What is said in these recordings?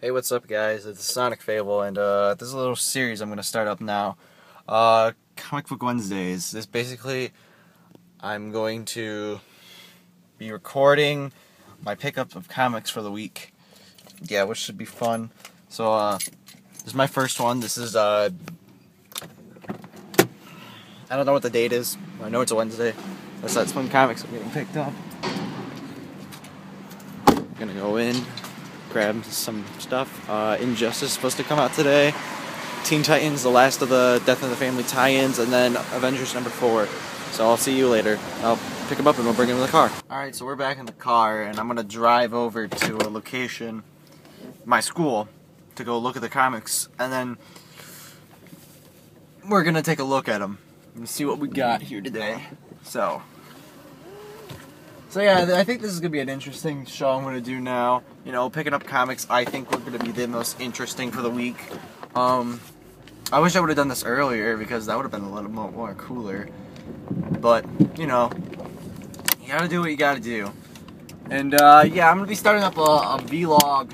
Hey, what's up, guys? It's Sonic Fable, and this is a little series I'm going to start up now. Comic Book Wednesdays. This basically, I'm going to be recording my pickup of comics for the week. Yeah, which should be fun. So, this is my first one. This is, I don't know what the date is. I know it's a Wednesday. That's when comics are getting picked up. I'm going to go in, grab some stuff. Injustice is supposed to come out today. Teen Titans, the last of the Death of the Family tie-ins, and then Avengers #4. So I'll see you later. I'll pick them up and we'll bring them in the car. Alright, so we're back in the car, and I'm going to drive over to a location, my school, to go look at the comics, and then we're going to take a look at them and see what we got here today. So yeah, I think this is going to be an interesting show I'm going to do now. You know, picking up comics, I think we're going to be the most interesting for the week. I wish I would have done this earlier, because that would have been a little more cooler. But, you know, you got to do what you got to do. And, yeah, I'm going to be starting up a vlog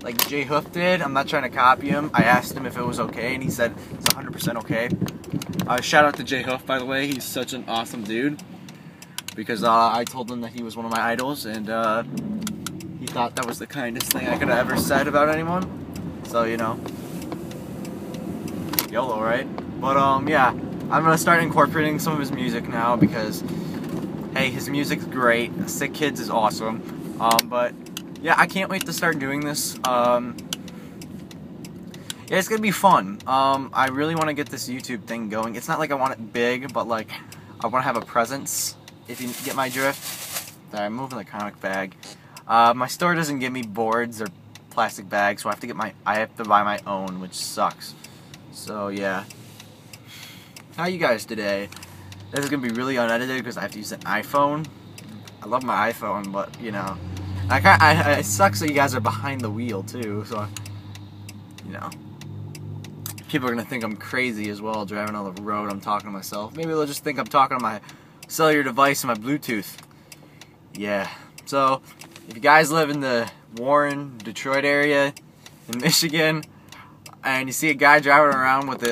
like J Hoof did. I'm not trying to copy him. I asked him if it was okay, and he said it's 100% okay. Shout out to J Hoof, by the way. He's such an awesome dude. Because I told him that he was one of my idols, and he thought that was the kindest thing I could have ever said about anyone. So, you know, YOLO, right? But, yeah, I'm going to start incorporating some of his music now because, hey, his music's great. Sick Kids is awesome. But, yeah, I can't wait to start doing this. Yeah, it's going to be fun. I really want to get this YouTube thing going. It's not like I want it big, but, like, I want to have a presence. If you get my drift. Sorry, I'm moving the comic bag. My store doesn't give me boards or plastic bags, so I have to buy my own, which sucks. So yeah. How you guys today? This is gonna be really unedited because I have to use an iPhone. I love my iPhone, but you know, it sucks that you guys are behind the wheel too. So you know, people are gonna think I'm crazy as well driving on the road. I'm talking to myself. Maybe they'll just think I'm talking on my cellular device and my Bluetooth. Yeah. So, if you guys live in the Warren, Detroit area in Michigan, and you see a guy driving around with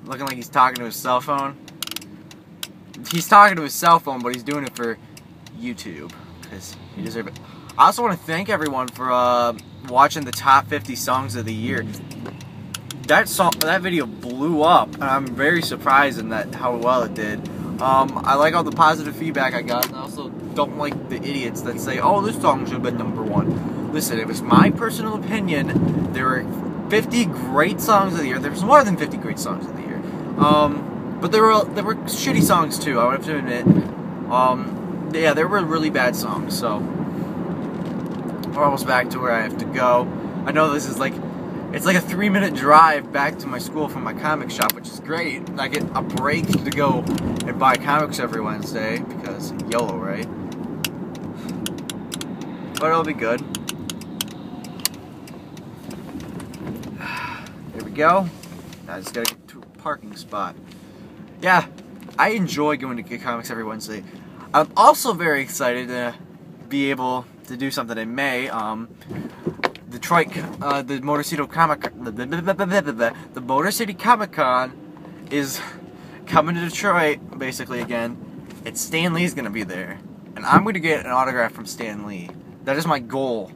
looking like he's talking to his cell phone, he's talking to his cell phone, but he's doing it for YouTube because he deserves it. I also want to thank everyone for watching the top 50 songs of the year. That video blew up, and I'm very surprised in how well it did. I like all the positive feedback I got, and I also don't like the idiots that say, oh, this song should have been #1. Listen, it was my personal opinion. There were 50 great songs of the year. There was more than 50 great songs of the year. But there were shitty songs too, I would have to admit. Yeah, there were really bad songs, so we're almost back to where I have to go. I know this is it's like a 3-minute drive back to my school from my comic shop, which is great. I get a break to go and buy comics every Wednesday, because YOLO, right? But it'll be good. Here we go. I just gotta get to a parking spot. Yeah, I enjoy going to get comics every Wednesday. I'm also very excited to be able to do something in May. Detroit, the Motor City Comic Con is coming to Detroit, basically, again. It's Stan Lee's gonna be there, and I'm gonna get an autograph from Stan Lee. That is my goal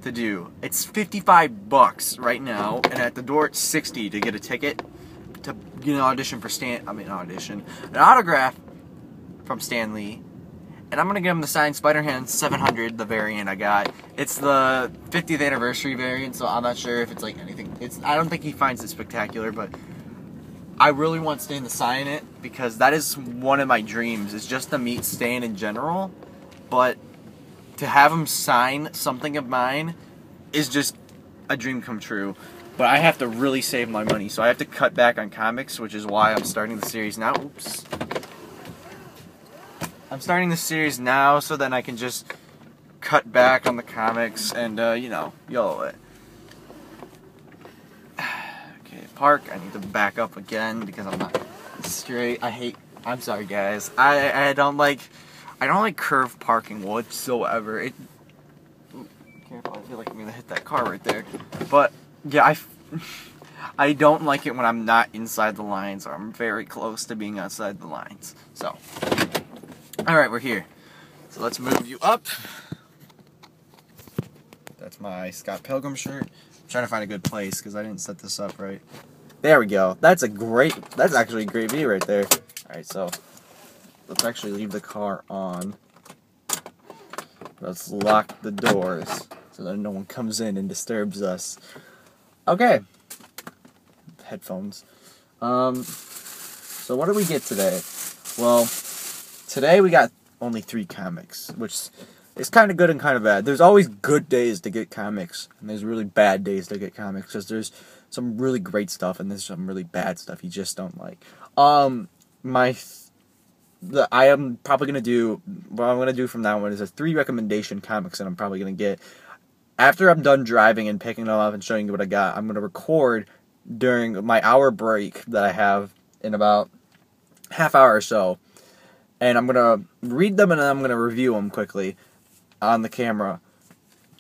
to do. It's $55 right now, and at the door it's $60 to get a ticket to get an an autograph from Stan Lee. And I'm going to give him the signed Spider-Man 700, the variant I got. It's the 50th anniversary variant, so I'm not sure if it's like anything. I don't think he finds it spectacular, but I really want Stan to sign it, because that is one of my dreams, is just to meet Stan in general. But to have him sign something of mine is just a dream come true. But I have to really save my money, so I have to cut back on comics, which is why I'm starting the series now. Oops. I'm starting the series now so that I can just cut back on the comics and, you know, YOLO it. Okay, park. I need to back up again because I'm not straight. I'm sorry, guys. I don't like curved parking whatsoever. Careful, I feel like I'm gonna hit that car right there. But yeah, I don't like it when I'm not inside the lines, or I'm very close to being outside the lines. So, alright, we're here. So let's move you up. That's my Scott Pilgrim shirt. I'm trying to find a good place because I didn't set this up right. There we go. That's actually a great view right there. Alright, so let's actually leave the car on. Let's lock the doors so that no one comes in and disturbs us. Okay. Headphones. So what did we get today? Well, today we got only 3 comics, which is kind of good and kind of bad. There's always good days to get comics, and there's really bad days to get comics, because there's some really great stuff and there's some really bad stuff you just don't like. I am probably gonna do, what I'm gonna do from now on is a 3 recommendation comics that I'm probably gonna get. After I'm done driving and picking them up and showing you what I got, I'm gonna record during my hour break that I have in about half hour or so, and I'm gonna read them and then I'm gonna review them quickly on the camera.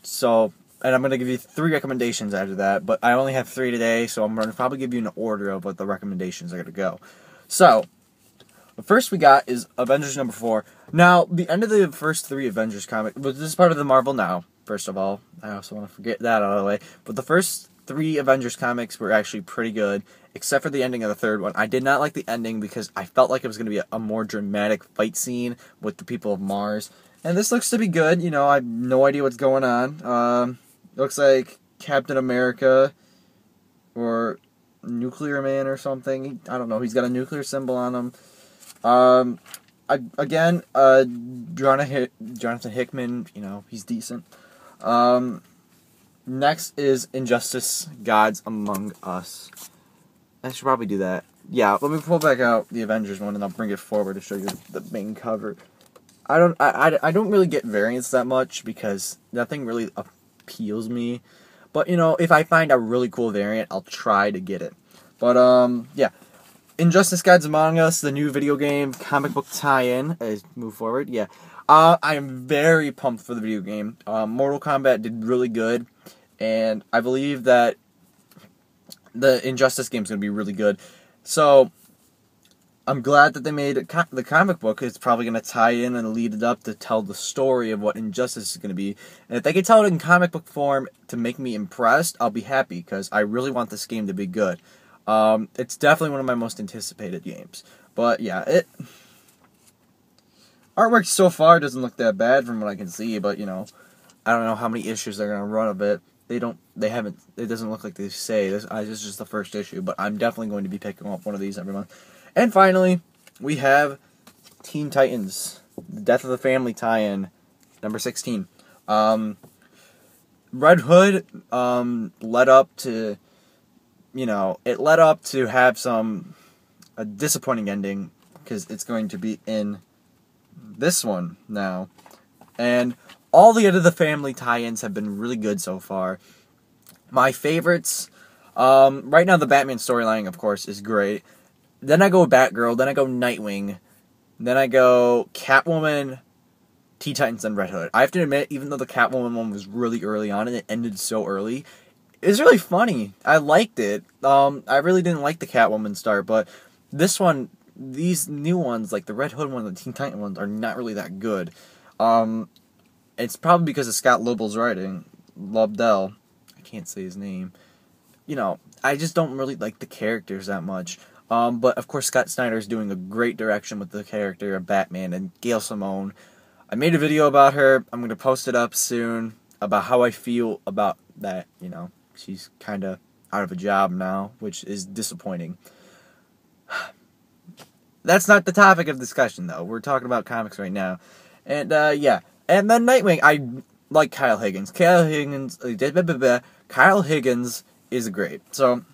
So, and I'm gonna give you 3 recommendations after that, but I only have 3 today, so I'm gonna probably give you an order of what the recommendations are gonna go. So, the first we got is Avengers number 4. Now, the end of the first 3 Avengers comic, but this is part of the Marvel Now, first of all. I also want to forget that out of the way. But the first 3 Avengers comics were actually pretty good, except for the ending of the 3rd one. I did not like the ending because I felt like it was going to be a more dramatic fight scene with the people of Mars. And this looks to be good. You know, I have no idea what's going on. Looks like Captain America or Nuclear Man or something. I don't know. He's got a nuclear symbol on him. Jonathan Hickman, you know, he's decent. Next is Injustice, Gods Among Us. I should probably do that. Yeah, let me pull back out the Avengers one and I'll bring it forward to show you the main cover. I don't really get variants that much because nothing really appeals me. But, you know, if I find a really cool variant, I'll try to get it. But, yeah. Injustice Gods Among Us, the new video game comic book tie-in. Move forward, yeah. I am very pumped for the video game. Mortal Kombat did really good, and I believe that the Injustice game is going to be really good. So, I'm glad that they made the comic book. It's probably going to tie in and lead it up to tell the story of what Injustice is going to be. And if they can tell it in comic book form to make me impressed, I'll be happy, because I really want this game to be good. It's definitely one of my most anticipated games. But yeah, artwork so far doesn't look that bad from what I can see, but you know, I don't know how many issues they're gonna run of it. It doesn't look like they say. This is just the first issue, but I'm definitely going to be picking up one of these every month. And finally, we have Teen Titans, the Death of the Family tie-in, number 16. Red Hood, led up to, you know, it led up to have a disappointing ending, because it's going to be in this one now. And all the other family tie-ins have been really good so far. My favorites, right now the Batman storyline, of course, is great. Then I go Batgirl, then I go Nightwing, then I go Catwoman, Teen Titans, and Red Hood. I have to admit, even though the Catwoman one was really early on and it ended so early, it was really funny. I liked it. I really didn't like the Catwoman start, but this one, these new ones, like the Red Hood one and the Teen Titan ones, are not really that good. It's probably because of Scott Lobel's writing. Lobdell. I can't say his name. You know, I just don't really like the characters that much. But of course Scott Snyder is doing a great direction with the character of Batman, and Gail Simone. I made a video about her. I'm going to post it up soon about how I feel about that, you know. She's kind of out of a job now, which is disappointing. That's not the topic of discussion, though. We're talking about comics right now. And, yeah. And then Nightwing, I like Kyle Higgins. Kyle Higgins is great. So,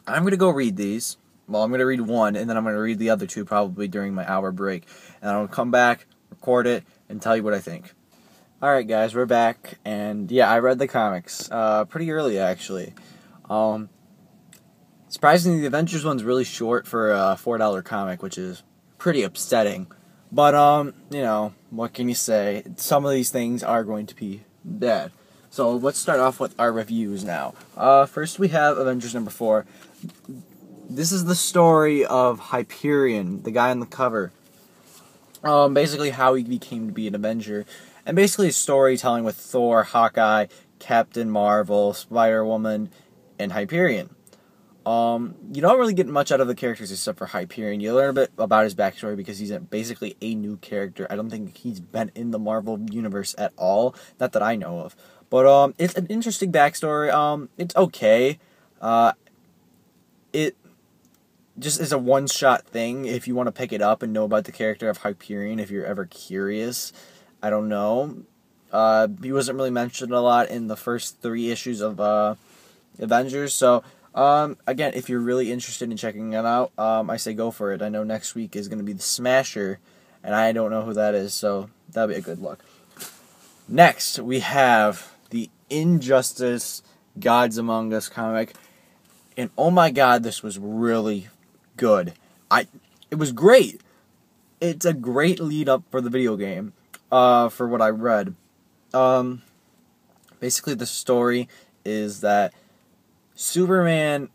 I'm going to go read these. Well, I'm going to read one, and then I'm going to read the other 2 probably during my hour break. And I'll come back, record it, and tell you what I think. Alright guys, we're back, and yeah, I read the comics, pretty early actually. Surprisingly, the Avengers one's really short for a $4 comic, which is pretty upsetting. But, you know, what can you say? Some of these things are going to be bad. So let's start off with our reviews now. First we have Avengers number 4. This is the story of Hyperion, the guy on the cover. Basically how he became to be an Avenger. And basically a storytelling with Thor, Hawkeye, Captain Marvel, Spider-Woman, and Hyperion. You don't really get much out of the characters except for Hyperion. You learn a bit about his backstory because he's basically a new character. I don't think he's been in the Marvel universe at all. Not that I know of. But, it's an interesting backstory. It's okay. It just is a one-shot thing if you want to pick it up and know about the character of Hyperion if you're ever curious. I don't know. He wasn't really mentioned a lot in the first 3 issues of, Avengers, so... again, if you're really interested in checking it out, I say go for it. I know next week is going to be the Smasher, and I don't know who that is, so that'll be a good look. Next, we have the Injustice Gods Among Us comic, and oh my god, this was really good. It was great. It's a great lead-up for the video game, for what I read. Basically, the story is that Superman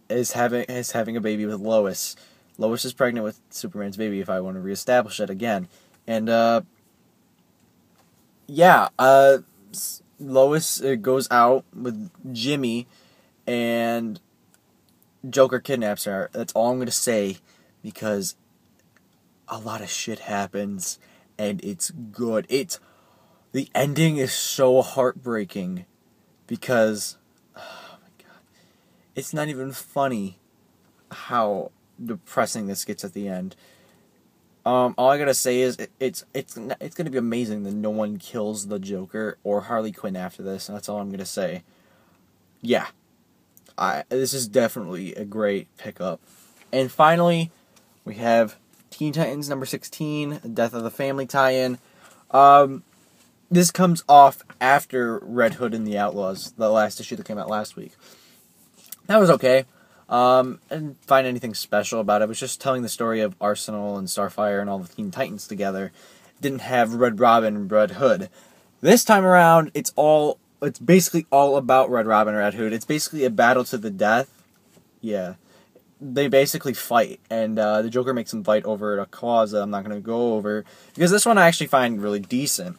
is having a baby with Lois. Lois is pregnant with Superman's baby, if I want to reestablish it again. And, Lois goes out with Jimmy, and Joker kidnaps her. That's all I'm going to say, because a lot of shit happens, and it's good. The ending is so heartbreaking, because... it's not even funny how depressing this gets at the end. All I gotta say is it's gonna be amazing that no one kills the Joker or Harley Quinn after this. And that's all I'm gonna say. Yeah, this is definitely a great pickup. And finally, we have Teen Titans number 16, Death of the Family tie-in. This comes off after Red Hood and the Outlaws, the last issue that came out last week. That was okay. I didn't find anything special about it. It was just telling the story of Arsenal and Starfire and all the Teen Titans together. It didn't have Red Robin and Red Hood. This time around, it's basically all about Red Robin and Red Hood. It's basically a battle to the death. Yeah. They basically fight, and the Joker makes them fight over a cause that I'm not going to go over, because this one I actually find really decent.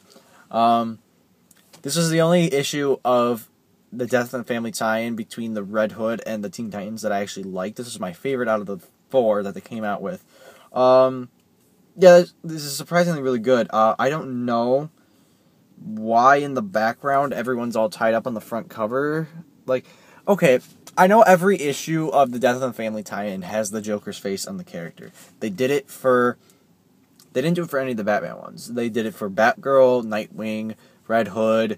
This was the only issue of the Death of the Family tie-in between the Red Hood and the Teen Titans that I actually liked. This was my favorite out of the 4 that they came out with. Yeah, this is surprisingly really good. I don't know why in the background everyone's all tied up on the front cover. Like, okay, I know every issue of the Death of the Family tie-in has the Joker's face on the character. They didn't do it for any of the Batman ones. They did it for Batgirl, Nightwing, Red Hood.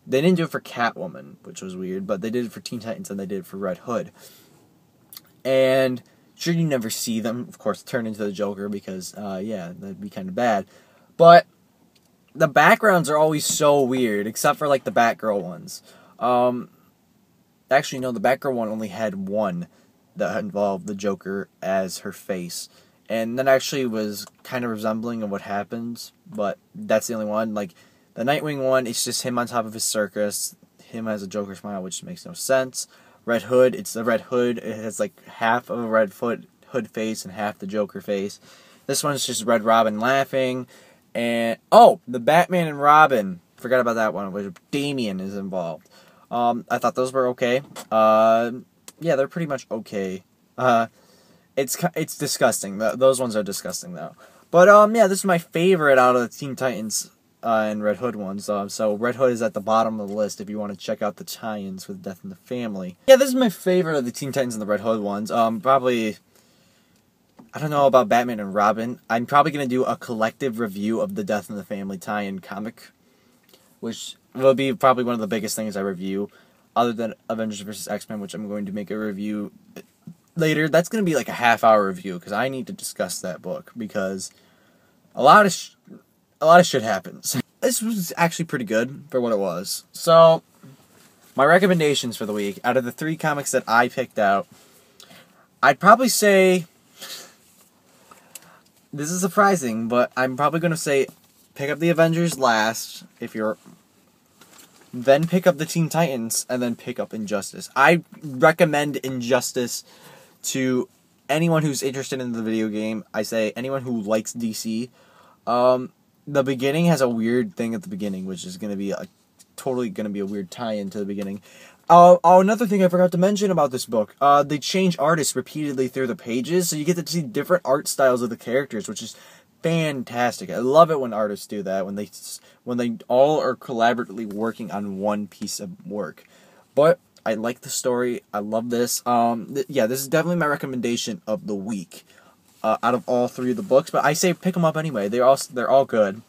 They didn't do it for Catwoman, which was weird, but they did it for Teen Titans and they did it for Red Hood. And sure, you never see them, of course, turn into the Joker because, yeah, that'd be kind of bad. But the backgrounds are always so weird, except for, like, the Batgirl ones. Actually, no, the Batgirl one only had one that involved the Joker as her face. And that actually was kind of resembling of what happens, but that's the only one. Like, the Nightwing one, it's just him on top of his circus, him as a Joker smile, which makes no sense. Red Hood, it's the Red Hood. It has, like, half of a Red Hood face and half the Joker face. This one's just Red Robin laughing. And, oh, the Batman and Robin. Forgot about that one, where Damian is involved. I thought those were okay. Yeah, they're pretty much okay. It's disgusting. Those ones are disgusting, though. But, yeah, this is my favorite out of the Teen Titans and Red Hood ones. So Red Hood is at the bottom of the list if you want to check out the tie-ins with Death in the Family. Yeah, this is my favorite of the Teen Titans and the Red Hood ones. Probably, I don't know about Batman and Robin. I'm probably going to do a collective review of the Death in the Family tie-in comic, which will be probably one of the biggest things I review, other than Avengers vs. X-Men, which I'm going to make a review later. That's going to be like a half-hour review, because I need to discuss that book, because a lot of shit happens. This was actually pretty good for what it was. So, my recommendations for the week, out of the 3 comics that I picked out, I'd probably say, this is surprising, but I'm probably going to say pick up the Avengers last, if you're then pick up the Teen Titans, and then pick up Injustice. I recommend Injustice to anyone who's interested in the video game. I say anyone who likes DC. The beginning has a weird thing at the beginning, which is going to be totally going to be a weird tie-in to the beginning. Another thing I forgot to mention about this book, they change artists repeatedly through the pages, so you get to see different art styles of the characters, which is fantastic. I love it when artists do that, when they all are collaboratively working on one piece of work. But I like the story. I love this. Yeah, this is definitely my recommendation of the week out of all three of the books. But I say pick them up anyway. They're all good.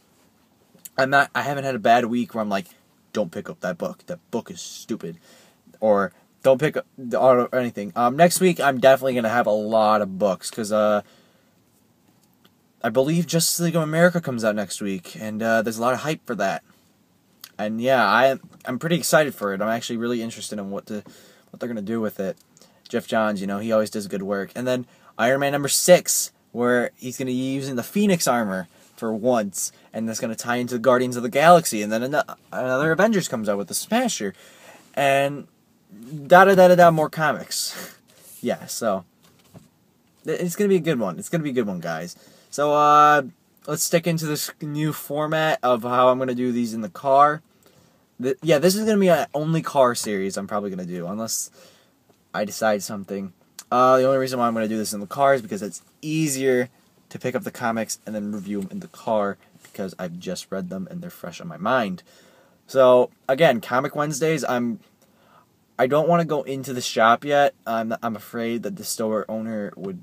I haven't had a bad week where I'm like, don't pick up that book. That book is stupid. Or don't pick up or anything. Next week I'm definitely gonna have a lot of books because I believe Justice League of America comes out next week, and there's a lot of hype for that. And yeah, I'm pretty excited for it. I'm actually really interested in what they're gonna do with it. Jeff Johns, he always does good work. And then Iron Man #6, where he's gonna be using the Phoenix armor for once, and that's gonna tie into the Guardians of the Galaxy. And then another Avengers comes out with the Smasher, and more comics. Yeah, so it's gonna be a good one. It's gonna be a good one, guys. So let's stick into this new format of how I'm gonna do these in the car. Yeah, this is gonna be an only car series I'm probably gonna do, unless I decide something. The only reason why I'm gonna do this in the car is because it's easier to pick up the comics and then review them in the car because I've just read them and they're fresh on my mind. So again, Comic Wednesdays. I don't want to go into the shop yet. I'm afraid that the store owner would,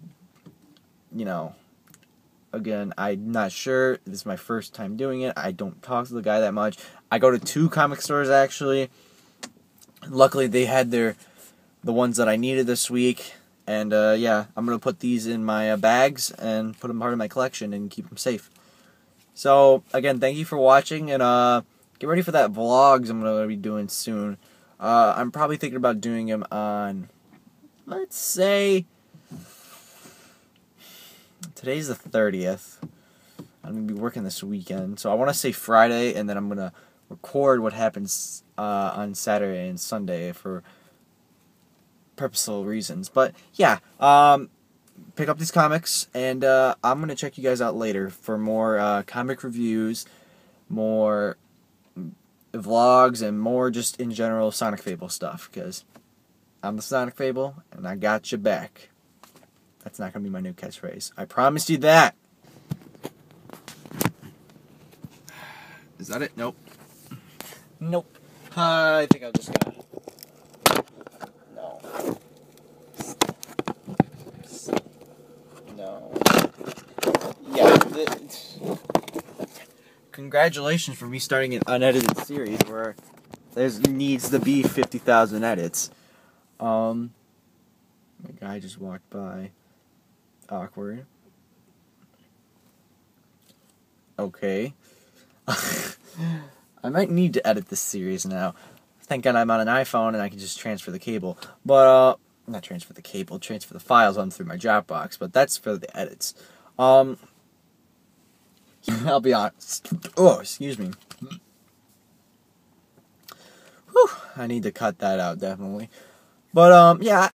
again, I'm not sure. This is my first time doing it. I don't talk to the guy that much. I go to 2 comic stores, actually. Luckily, they had the ones that I needed this week. And, yeah, I'm going to put these in my bags and put them part of my collection and keep them safe. So, again, thank you for watching. And get ready for that vlogs I'm going to be doing soon. I'm probably thinking about doing them on, let's say, today's the 30th. I'm going to be working this weekend, so I want to say Friday, and then I'm going to record what happens on Saturday and Sunday for purposeful reasons. But, yeah, pick up these comics, and I'm going to check you guys out later for more comic reviews, more vlogs, and more just in general Sonic Fable stuff, because I'm the Sonic Fable and I got your back. That's not going to be my new catchphrase. I promised you that. Is that it? Nope. Nope. I think I'm just gonna... No. Yeah. Congratulations for me starting an unedited series where there needs to be 50,000 edits. My guy just walked by. Awkward. Okay. I might need to edit this series now. Thank God I'm on an iPhone and I can just transfer the cable. But, not transfer the cable, transfer the files on through my Dropbox. But that's for the edits. I'll be honest. Oh, excuse me. Whew, I need to cut that out, definitely. But, yeah.